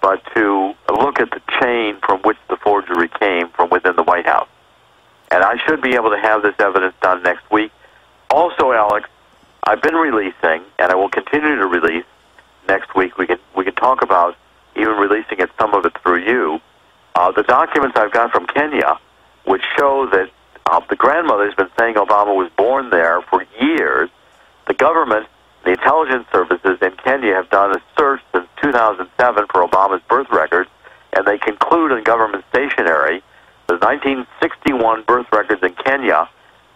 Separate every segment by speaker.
Speaker 1: but to look at the chain from which the forgery came from within the White House. And I should be able to have this evidence done next week. Also, Alex, I've been releasing, and I will continue to release next week. We can talk about even releasing it, some of it through you. The documents I've got from Kenya, which show that the grandmother's been saying Obama was born there for years. The government, the intelligence services in Kenya have done a search since 2007 for Obama's birth records, and they conclude in government stationery the 1961 birth records in Kenya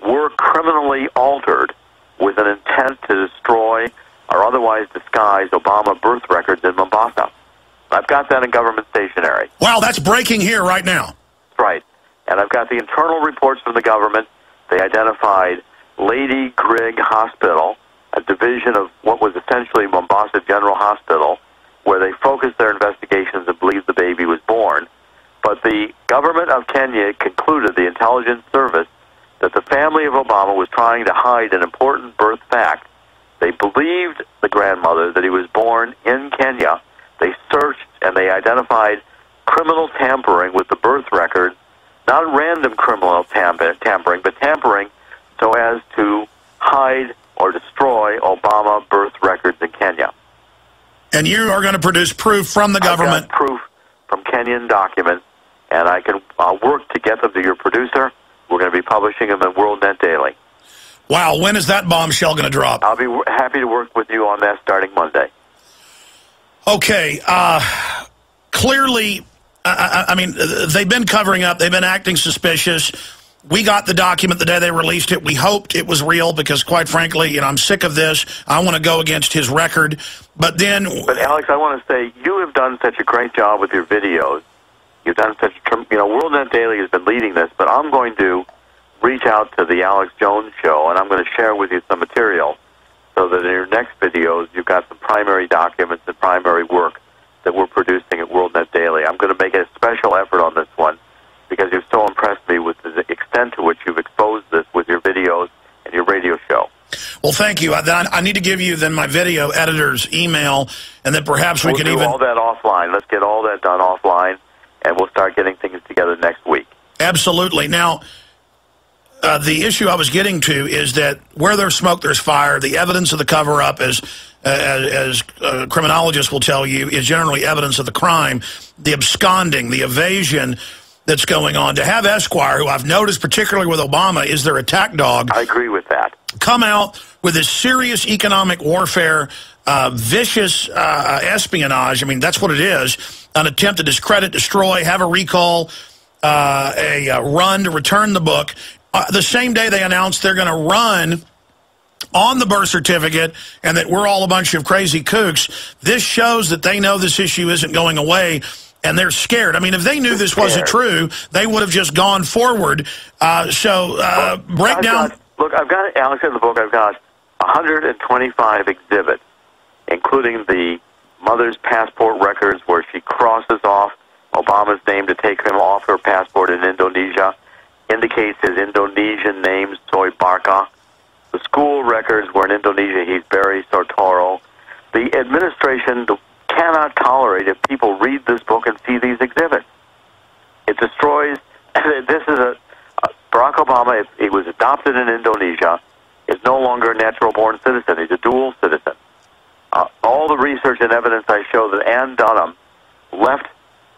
Speaker 1: were criminally altered with an intent to destroy or otherwise disguise Obama birth records in Mombasa. I've got that in government stationery.
Speaker 2: Wow, that's breaking here right now.
Speaker 1: Right. And I've got the internal reports from the government. They identified Lady Grigg Hospital, a division of what was essentially Mombasa General Hospital, where they focused their investigations and believed the baby was born. But the government of Kenya concluded, the intelligence service, that the family of Obama was trying to hide an important birth fact. They believed the grandmother that he was born in Kenya. They searched and they identified criminal tampering with the birth records, not random criminal tampering, but tampering so as to hide or destroy Obama birth records in Kenya.
Speaker 2: And you are going to produce proof from the government?
Speaker 1: I've got proof from Kenyan documents, and I can work to get them to your producer. We're going to be publishing them in WorldNet Daily.
Speaker 2: Wow, when is that bombshell going to drop?
Speaker 1: I'll be happy to work with you on that starting Monday.
Speaker 2: Okay, clearly, I mean, they've been covering up. They've been acting suspicious. We got the document the day they released it. We hoped it was real because, quite frankly, you know, I'm sick of this. I want to go against his record. But then...
Speaker 1: But, Alex, I want to say you have done such a great job with your videos. You've done such a... You know, WorldNet Daily has been leading this, but I'm going to reach out to the Alex Jones Show, and I'm going to share with you some material so that in your next videos you've got some primary documents and primary work that we're producing at WorldNet Daily. I'm going to make a special effort on this one because you've so impressed me with the extent to which you've exposed this with your videos and your radio show.
Speaker 2: Well, thank you. I need to give you then my video editor's email, and then perhaps we can even...
Speaker 1: We'll do all that offline. Let's get all that done offline, and we'll start getting things together next week.
Speaker 2: Absolutely. Now, the issue I was getting to is that where there's smoke, there's fire. The evidence of the cover-up, as criminologists will tell you, is generally evidence of the crime. The absconding, the evasion that's going on. To have Esquire, who I've noticed particularly with Obama, is their attack dog.
Speaker 1: I agree with that.
Speaker 2: Come out with this serious economic warfare, vicious espionage. I mean, that's what it is. An attempt to discredit, destroy, have a recall, a run to return the book. The same day they announced they're going to run on the birth certificate and that we're all a bunch of crazy kooks. This shows that they know this issue isn't going away, and they're scared. I mean, if they knew this wasn't true, they would have just gone forward. Break down...
Speaker 1: Look, I've got, Alex, in the book, I've got 125 exhibits, including the mother's passport records where she crosses off Obama's name to take him off her passport in Indonesia, indicates his Indonesian name, Soy Barca. The school records where in Indonesia he's Barry Sartoro. The administration cannot tolerate if people read this book and see these exhibits. It destroys... This is Barack Obama, if he was adopted in Indonesia, is no longer a natural-born citizen. He's a dual citizen. All the research and evidence I show that Ann Dunham left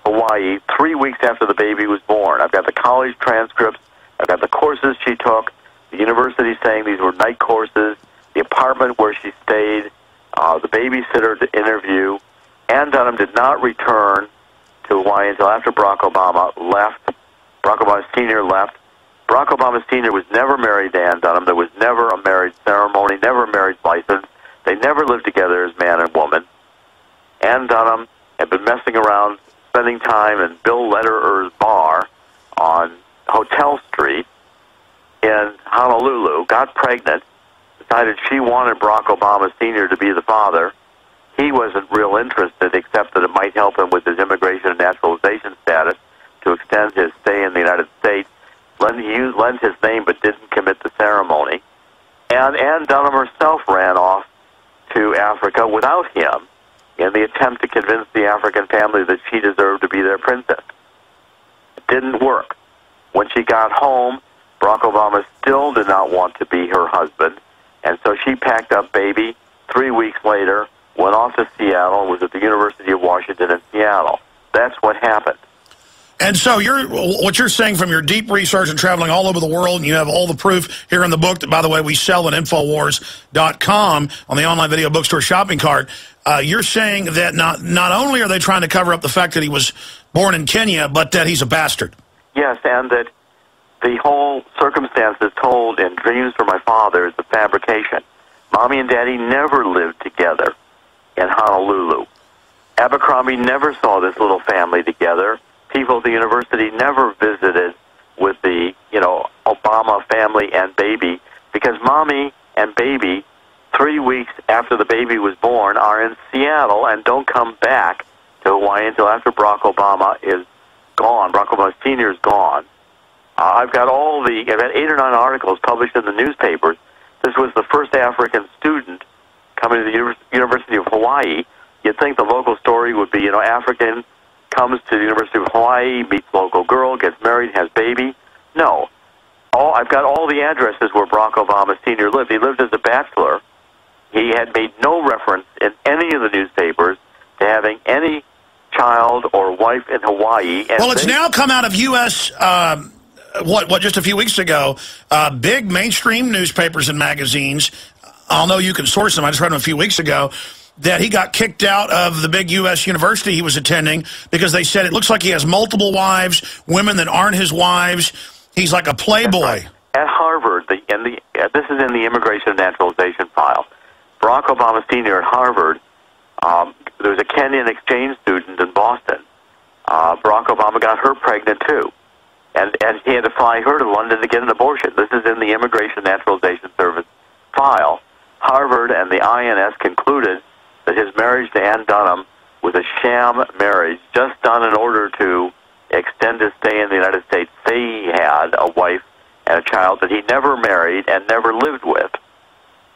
Speaker 1: Hawaii 3 weeks after the baby was born. I've got the college transcripts. I've got the courses she took, the university saying these were night courses, the apartment where she stayed, the babysitter to interview. Ann Dunham did not return to Hawaii until after Barack Obama left. Barack Obama Sr. left. Barack Obama Sr. was never married to Ann Dunham. There was never a marriage ceremony, never a marriage license. They never lived together as man and woman. Ann Dunham had been messing around, spending time in Bill Lederer's bar on Hotel Street in Honolulu, got pregnant, decided she wanted Barack Obama Sr. to be the father. He wasn't real interested, except that it might help him with his immigration and naturalization status to extend his stay in the United States. He lent his name but didn't commit the ceremony. And Ann Dunham herself ran off to Africa without him in the attempt to convince the the African family that she deserved to be their princess. It didn't work. When she got home, Barack Obama still did not want to be her husband, and so she packed up baby 3 weeks later, went off to Seattle, and was at the University of Washington in Seattle. That's what happened.
Speaker 2: And so what you're saying from your deep research and traveling all over the world, and you have all the proof here in the book that, by the way, we sell at Infowars.com on the online video bookstore shopping cart, you're saying that not only are they trying to cover up the fact that he was born in Kenya, but that he's a bastard.
Speaker 1: Yes, and that the whole circumstance is told in Dreams from My Father is a fabrication. Mommy and Daddy never lived together in Honolulu. Abercrombie never saw this little family together. People at the university never visited with the, Obama family and baby, because Mommy and baby, 3 weeks after the baby was born, are in Seattle and don't come back to Hawaii until after Barack Obama is gone. Barack Obama Sr. is gone. I've had 8 or 9 articles published in the newspapers. This was the first African student coming to the University of Hawaii. You'd think the local story would be, African comes to the University of Hawaii, meets local girl, gets married, has baby. No. I've got all the addresses where Barack Obama Sr. lived. He lived as a bachelor. He had made no reference in any of the newspapers to having any child or wife in Hawaii. And
Speaker 2: it's now come out of U.S., just a few weeks ago, big mainstream newspapers and magazines, I'll know you can source them, I just read them a few weeks ago, that he got kicked out of the big U.S. university he was attending because they said it looks like he has multiple wives, women that aren't his wives. He's like a playboy.
Speaker 1: Right. At Harvard, this is in the Immigration and Naturalization file, Barack Obama Sr. at Harvard, there was a Kenyan exchange student in Boston. Barack Obama got her pregnant, too. And he had to fly her to London to get an abortion. This is in the Immigration and Naturalization Service file. Harvard and the INS concluded that his marriage to Ann Dunham was a sham marriage, just done in order to extend his stay in the United States. He had a wife and a child that he never married and never lived with.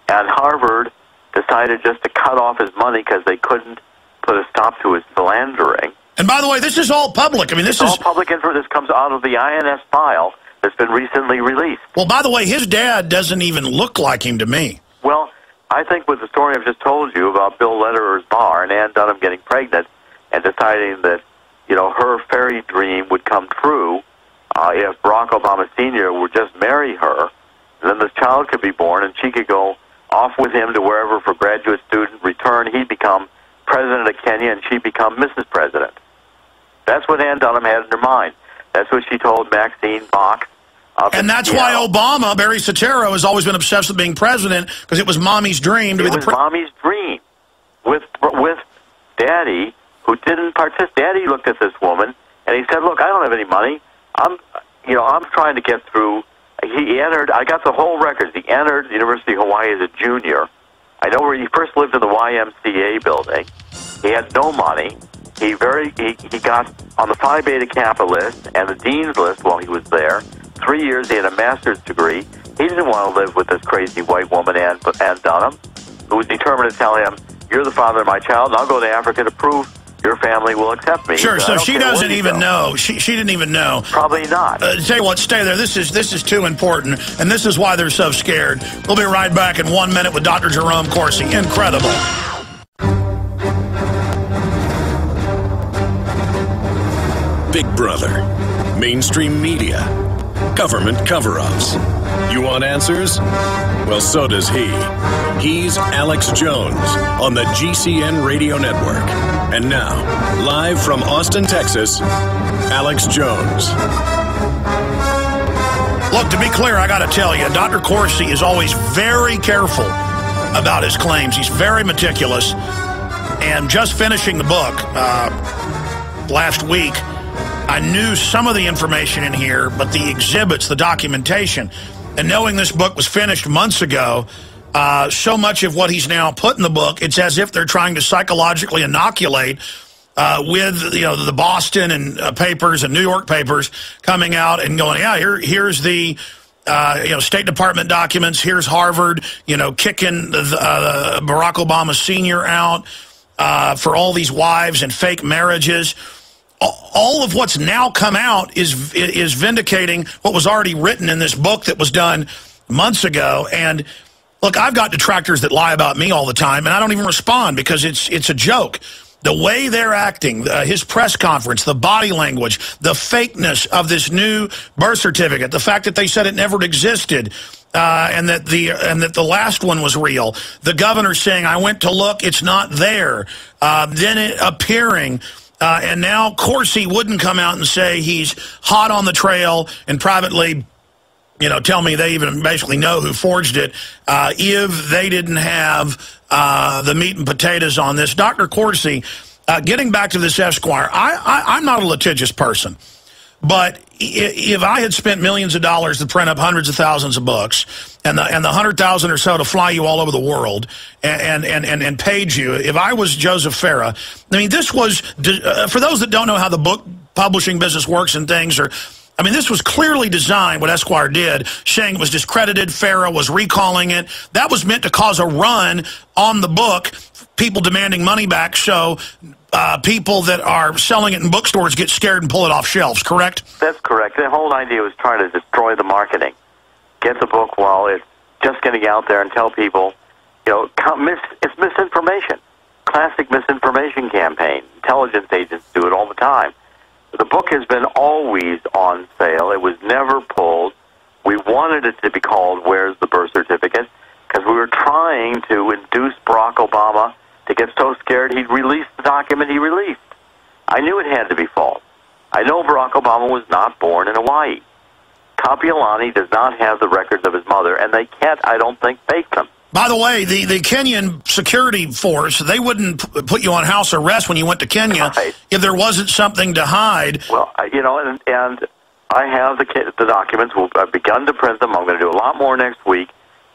Speaker 1: And Harvard decided just to cut off his money because they couldn't put a stop to his philandering.
Speaker 2: And by the way, this is all public. I mean, this is
Speaker 1: all public info. This comes out of the INS file that's been recently released.
Speaker 2: Well, by the way, his dad doesn't even look like him to me.
Speaker 1: Well, I think with the story I've just told you about Bill Lederer's bar and Ann Dunham getting pregnant and deciding that, her fairy dream would come true if Barack Obama Sr. would just marry her, then this child could be born and she could go off with him to wherever for graduate student, return. He'd become president of Kenya and she'd become Mrs. President. That's what Ann Dunham had in her mind. That's what she told Maxine Fox.
Speaker 2: And that's why Obama, Barry Soetoro, has always been obsessed with being president, because it was Mommy's dream to be the president.
Speaker 1: It was Mommy's dream. With Daddy, who didn't participate. Daddy looked at this woman, and he said, look, I don't have any money. I'm trying to get through. He entered, I got the whole records. He entered the University of Hawaii as a junior. I know where he first lived in the YMCA building. He had no money. He got on the Phi Beta Kappa list and the dean's list while he was there. 3 years, he had a master's degree. He didn't want to live with this crazy white woman, Ann Dunham, who was determined to tell him, you're the father of my child, and I'll go to Africa to prove your family will accept me.
Speaker 2: Sure, so she doesn't even know. She didn't even know.
Speaker 1: Probably not.
Speaker 2: Tell you what, stay there. This is too important, and this is why they're so scared. We'll be right back in 1 minute with Dr. Jerome Corsi. Incredible.
Speaker 3: Big Brother, mainstream media, government cover-ups. You want answers? Well, so does he. He's Alex Jones on the GCN Radio Network. And now, live from Austin, Texas, Alex Jones.
Speaker 2: Look, to be clear, I got to tell you, Dr. Corsi is always very careful about his claims. He's very meticulous. And just finishing the book last week, I knew some of the information in here, but the exhibits, the documentation, and knowing this book was finished months ago, so much of what he's now put in the book, it's as if they're trying to psychologically inoculate with the Boston and papers and New York papers coming out and going, yeah, here's the State Department documents, here's Harvard, kicking Barack Obama Sr. out. for all these wives and fake marriages. All of what's now come out is vindicating what was already written in this book that was done months ago. And look, I've got detractors that lie about me all the time, and I don't even respond because it's a joke. The way they're acting, his press conference, the body language, the fakeness of this new birth certificate, the fact that they said it never existed, and that the last one was real. The governor saying, "I went to look, it's not there." Then it appearing. And now Corsi wouldn't come out and say he's hot on the trail and privately, tell me they even basically know who forged it if they didn't have the meat and potatoes on this. Dr. Corsi, getting back to this Esquire, I'm not a litigious person, but if I had spent millions of dollars to print up hundreds of thousands of books and the 100,000 or so to fly you all over the world and paid you, if I was Joseph Farah, I mean, this was, for those that don't know how the book publishing business works and things, this was clearly designed, what Esquire did, saying it was discredited, Farah was recalling it. That was meant to cause a run on the book, people demanding money back, so people that are selling it in bookstores get scared and pull it off shelves, correct?
Speaker 1: That's correct. The whole idea was trying to destroy the marketing. Get the book while it's just getting out there and tell people, it's misinformation. Classic misinformation campaign. Intelligence agents do it all the time. The book has been always on sale. It was never pulled. We wanted it to be called Where's the Birth Certificate? Because we were trying to induce Barack Obama to get so scared he'd release the document he released. I knew it had to be false. I know Barack Obama was not born in Hawaii. Kapiolani does not have the records of his mother, and they can't, I don't think, fake them.
Speaker 2: By the way, the Kenyan security force, they wouldn't put you on house arrest when you went to Kenya if there wasn't something to hide.
Speaker 1: Well, and I have the documents. I've begun to print them. I'm going to do a lot more next week,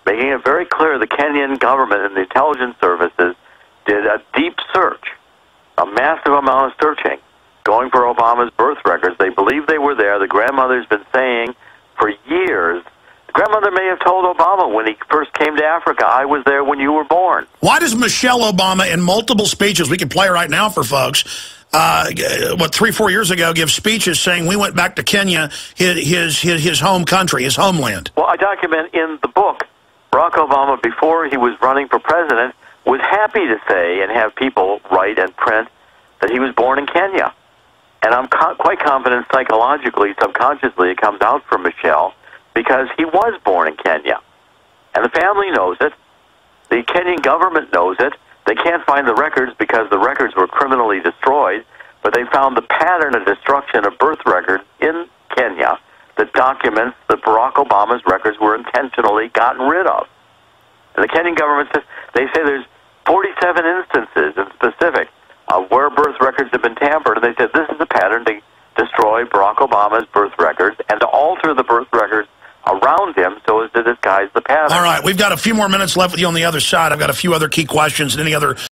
Speaker 1: making it very clear the Kenyan government and the intelligence services did a deep search, a massive amount of searching, going for Obama's birth records. They believe they were there. The grandmother's been saying for years. The grandmother may have told Obama when he first came to Africa, "I was there when you were born."
Speaker 2: Why does Michelle Obama, in multiple speeches, we can play right now for folks, 3-4 years ago, give speeches saying we went back to Kenya, his home country, his homeland?
Speaker 1: Well, I document in the book, Barack Obama, before he was running for president, was happy to say and have people write and print that he was born in Kenya. And I'm quite confident psychologically, subconsciously, it comes out from Michelle because he was born in Kenya. And the family knows it. The Kenyan government knows it. They can't find the records because the records were criminally destroyed, but they found the pattern of destruction of birth records in Kenya that documents that Barack Obama's records were intentionally gotten rid of. And the Kenyan government says, they say there's 47 instances in specific of where birth records have been tampered, and they said this is a pattern to destroy Barack Obama's birth records and to alter the birth records around him so as to disguise the pattern.
Speaker 2: All right, we've got a few more minutes left with you on the other side. I've got a few other key questions and any other